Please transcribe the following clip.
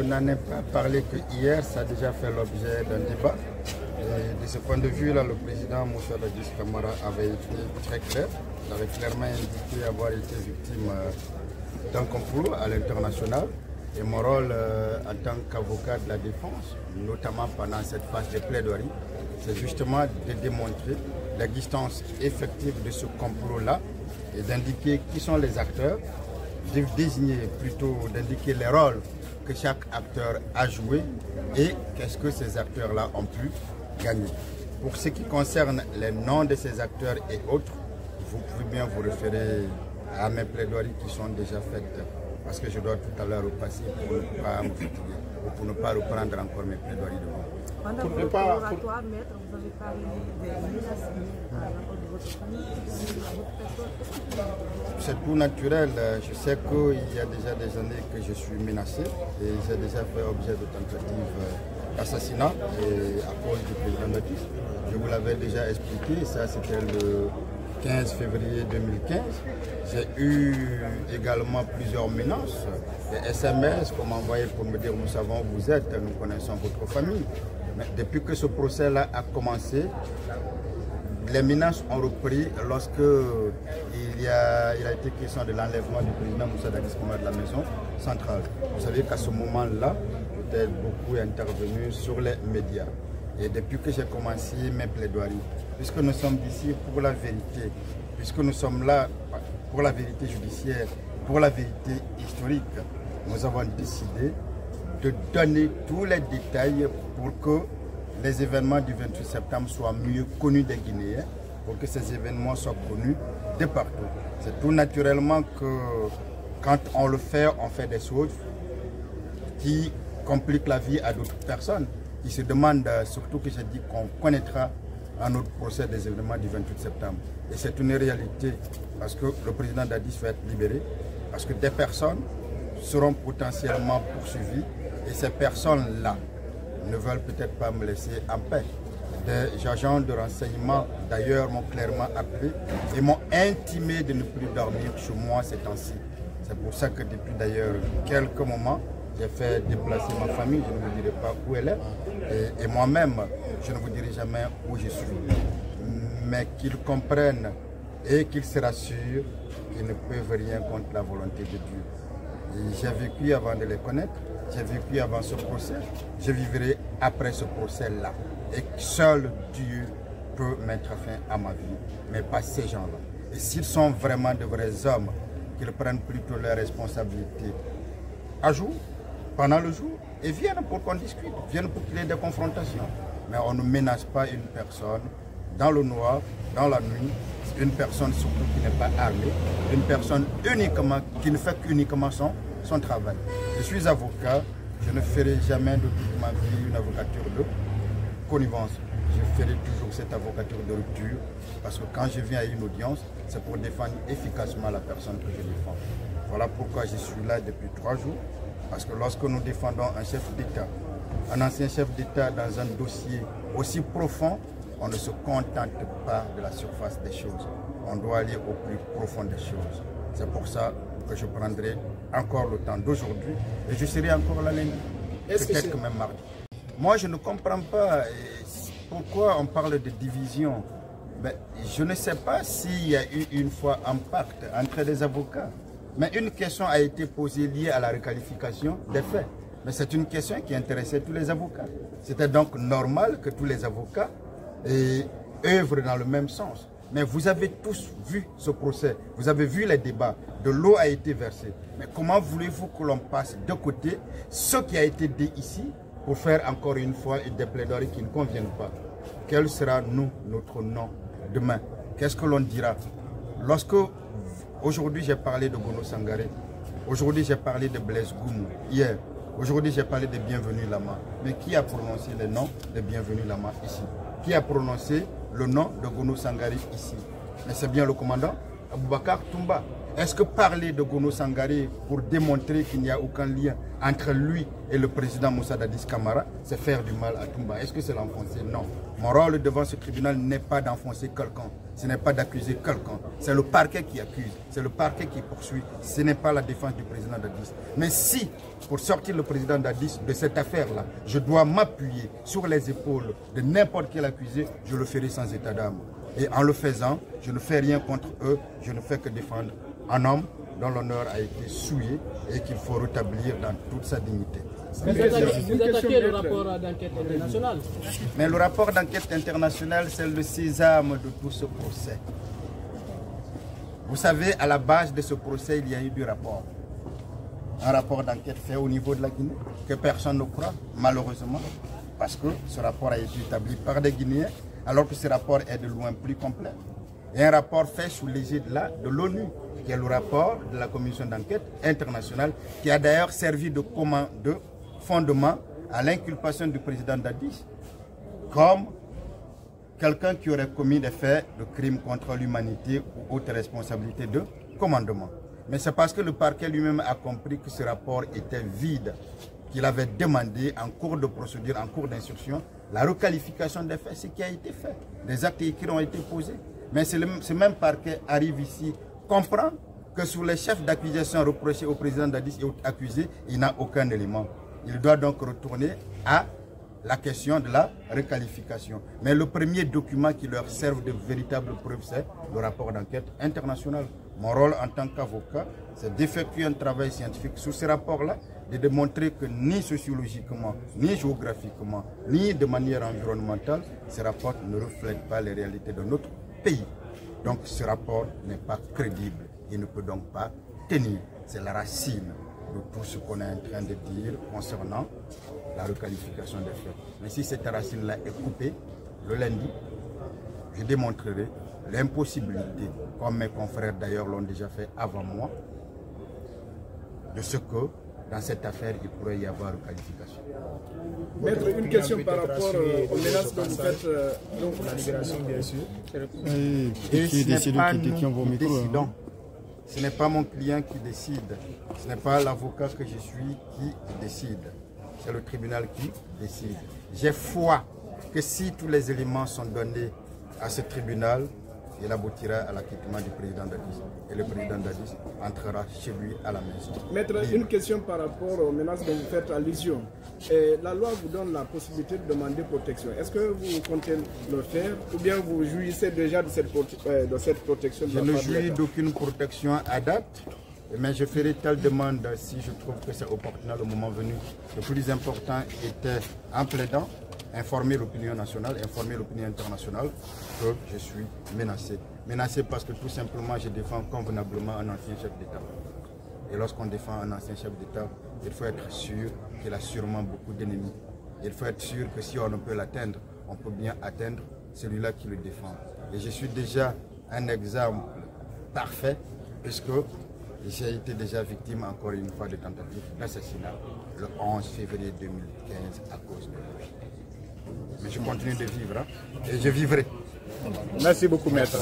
n'en ai pas parlé que hier, ça a déjà fait l'objet d'un débat. Et de ce point de vue-là, le président Moussa Dadis Camara avait été très clair. Il avait clairement indiqué avoir été victime d'un complot à l'international. Et mon rôle en tant qu'avocat de la défense, notamment pendant cette phase de plaidoirie, c'est justement de démontrer l'existence effective de ce complot-là et d'indiquer qui sont les acteurs, de désigner plutôt, d'indiquer les rôles que chaque acteur a joué et qu'est-ce que ces acteurs-là ont pu gagner. Pour ce qui concerne les noms de ces acteurs et autres, vous pouvez bien vous référer à mes plaidoiries qui sont déjà faites parce que je dois tout à l'heure repasser pour ne pas me fatiguer ou pour ne pas reprendre encore mes plaidoiries devant vous. Pendant votre oratoire, maître, vous avez parlé des menaces à l'encontre de votre famille, à votre personne. C'est tout naturel. Je sais qu'il y a déjà des années que je suis menacé et j'ai déjà fait objet de tentatives d'assassinat à cause du président Dadis. Je vous l'avais déjà expliqué, ça c'était le 15 février 2015. J'ai eu également plusieurs menaces, des SMS qu'on m'a envoyé pour me dire nous savons où vous êtes, nous connaissons votre famille. Mais depuis que ce procès-là a commencé, les menaces ont repris lorsque il a été question de l'enlèvement du président Moussa Dadis Camara de la maison centrale. Vous savez qu'à ce moment-là, peut-être beaucoup est intervenu sur les médias. Et depuis que j'ai commencé mes plaidoiries, puisque nous sommes ici pour la vérité, puisque nous sommes là pour la vérité judiciaire, pour la vérité historique, nous avons décidé de donner tous les détails pour que les événements du 28 septembre soient mieux connus des Guinéens, pour que ces événements soient connus de partout. C'est tout naturellement que quand on le fait, on fait des choses qui compliquent la vie à d'autres personnes, qui se demandent, surtout que j'ai dit qu'on connaîtra à notre procès des événements du 28 septembre. Et c'est une réalité, parce que le président Dadis va être libéré, parce que des personnes seront potentiellement poursuivies, et ces personnes-là ne veulent peut-être pas me laisser en paix. Des agents de renseignement, d'ailleurs, m'ont clairement appelé et m'ont intimé de ne plus dormir chez moi ces temps-ci. C'est pour ça que depuis d'ailleurs quelques moments, j'ai fait déplacer ma famille, je ne vous dirai pas où elle est, et moi-même, je ne vous dirai jamais où je suis. Mais qu'ils comprennent et qu'ils se rassurent qu'ils ne peuvent rien contre la volonté de Dieu. J'ai vécu avant de les connaître, j'ai vécu avant ce procès, je vivrai après ce procès-là. Et seul Dieu peut mettre fin à ma vie, mais pas ces gens-là. Et s'ils sont vraiment de vrais hommes, qu'ils prennent plutôt leurs responsabilités à jour, pendant le jour, et viennent pour qu'on discute, viennent pour qu'il y ait des confrontations. Mais on ne menace pas une personne dans le noir, dans la nuit, une personne surtout qui n'est pas armée, une personne uniquement, qui ne fait qu'uniquement son travail. Je suis avocat, je ne ferai jamais de toute ma vie une avocature de connivence. Je ferai toujours cette avocature de rupture, parce que quand je viens à une audience, c'est pour défendre efficacement la personne que je défends. Voilà pourquoi je suis là depuis 3 jours, parce que lorsque nous défendons un chef d'État, un ancien chef d'État dans un dossier aussi profond, on ne se contente pas de la surface des choses. On doit aller au plus profond des choses. C'est pour ça que je prendrai encore le temps d'aujourd'hui et je serai encore là lundi, peut-être que même mardi. Moi, je ne comprends pas pourquoi on parle de division. Ben, je ne sais pas s'il y a eu une fois un pacte entre les avocats. Mais une question a été posée liée à la requalification des faits. Mais c'est une question qui intéressait tous les avocats. C'était donc normal que tous les avocats œuvrent dans le même sens. Mais vous avez tous vu ce procès, vous avez vu les débats, de l'eau a été versée. Mais comment voulez-vous que l'on passe de côté ce qui a été dit ici pour faire encore une fois des plaidoiries qui ne conviennent pas? Quel sera notre nom demain? Qu'est-ce que l'on dira? Lorsque aujourd'hui j'ai parlé de Gono Sangaré, aujourd'hui j'ai parlé de Blaise Goumou, hier, aujourd'hui j'ai parlé de Bienvenu Lama. Mais qui a prononcé le nom de Bienvenu Lama ici? Qui a prononcé le nom de Gono Sangaré ici? Mais c'est bien le commandant Aboubakar Toumba. Est-ce que parler de Gono Sangaré pour démontrer qu'il n'y a aucun lien entre lui et le président Moussa Dadis Camara, c'est faire du mal à Toumba? Est-ce que c'est l'enfoncer? Non. Mon rôle devant ce tribunal n'est pas d'enfoncer quelqu'un, ce n'est pas d'accuser quelqu'un. C'est le parquet qui accuse, c'est le parquet qui poursuit, ce n'est pas la défense du président Dadis. Mais si, pour sortir le président Dadis de cette affaire-là, je dois m'appuyer sur les épaules de n'importe quel accusé, je le ferai sans état d'âme. Et en le faisant, je ne fais rien contre eux, je ne fais que défendre un homme dont l'honneur a été souillé et qu'il faut rétablir dans toute sa dignité. Vous attaquez le rapport d'enquête internationale. Mais le rapport d'enquête internationale, c'est le sésame de tout ce procès. Vous savez, à la base de ce procès, il y a eu du rapport. Un rapport d'enquête fait au niveau de la Guinée, que personne ne croit, malheureusement, parce que ce rapport a été établi par des Guinéens, alors que ce rapport est de loin plus complet. Et un rapport fait sous l'égide de l'ONU, qui est le rapport de la commission d'enquête internationale, qui a d'ailleurs servi de fondement à l'inculpation du président Dadis comme quelqu'un qui aurait commis des faits de crimes contre l'humanité ou haute responsabilité de commandement. Mais c'est parce que le parquet lui-même a compris que ce rapport était vide, qu'il avait demandé en cours de procédure, en cours d'instruction, la requalification des faits, ce qui a été fait, des actes qui ont été posés. Mais ce même parquet arrive ici, comprend que sur les chefs d'accusation reprochés au président Dadis et accusés, il n'a aucun élément. Il doit donc retourner à la question de la requalification. Mais le premier document qui leur serve de véritable preuve, c'est le rapport d'enquête international. Mon rôle en tant qu'avocat, c'est d'effectuer un travail scientifique sur ce rapport-là, de démontrer que ni sociologiquement, ni géographiquement, ni de manière environnementale, ce rapport ne reflète pas les réalités de notre pays. Donc ce rapport n'est pas crédible, il ne peut donc pas tenir. C'est la racine de tout ce qu'on est en train de dire concernant la requalification des faits. Mais si cette racine-là est coupée, le lundi, je démontrerai l'impossibilité, comme mes confrères d'ailleurs l'ont déjà fait avant moi, de ce que dans cette affaire, il pourrait y avoir requalification. Maître, une question par rapport aux menaces que vous faites, donc la libération bien sûr. Et ce n'est pas nous qui décidons. Ce n'est pas mon client qui décide. Ce n'est pas l'avocat que je suis qui décide. C'est le tribunal qui décide. J'ai foi que si tous les éléments sont donnés à ce tribunal, il aboutira à l'acquittement du président Dadis. Et le président Dadis entrera chez lui à la maison. Maître, une question par rapport aux menaces dont vous faites allusion. La loi vous donne la possibilité de demander protection. Est-ce que vous comptez le faire ou bien vous jouissez déjà de cette protection? Je ne jouis d'aucune protection à date, mais je ferai telle demande si je trouve que c'est opportun le moment venu. Le plus important était, en plaidant, informer l'opinion nationale, informer l'opinion internationale que je suis menacé. Menacé parce que tout simplement je défends convenablement un ancien chef d'État. Et lorsqu'on défend un ancien chef d'État, il faut être sûr qu'il a sûrement beaucoup d'ennemis. Il faut être sûr que si on ne peut l'atteindre, on peut bien atteindre celui-là qui le défend. Et je suis déjà un exemple parfait puisque j'ai été déjà victime encore une fois de tentative d'assassinat le 11 février 2015 à cause de lui. Mais je continue de vivre et je vivrai. Merci beaucoup, maître.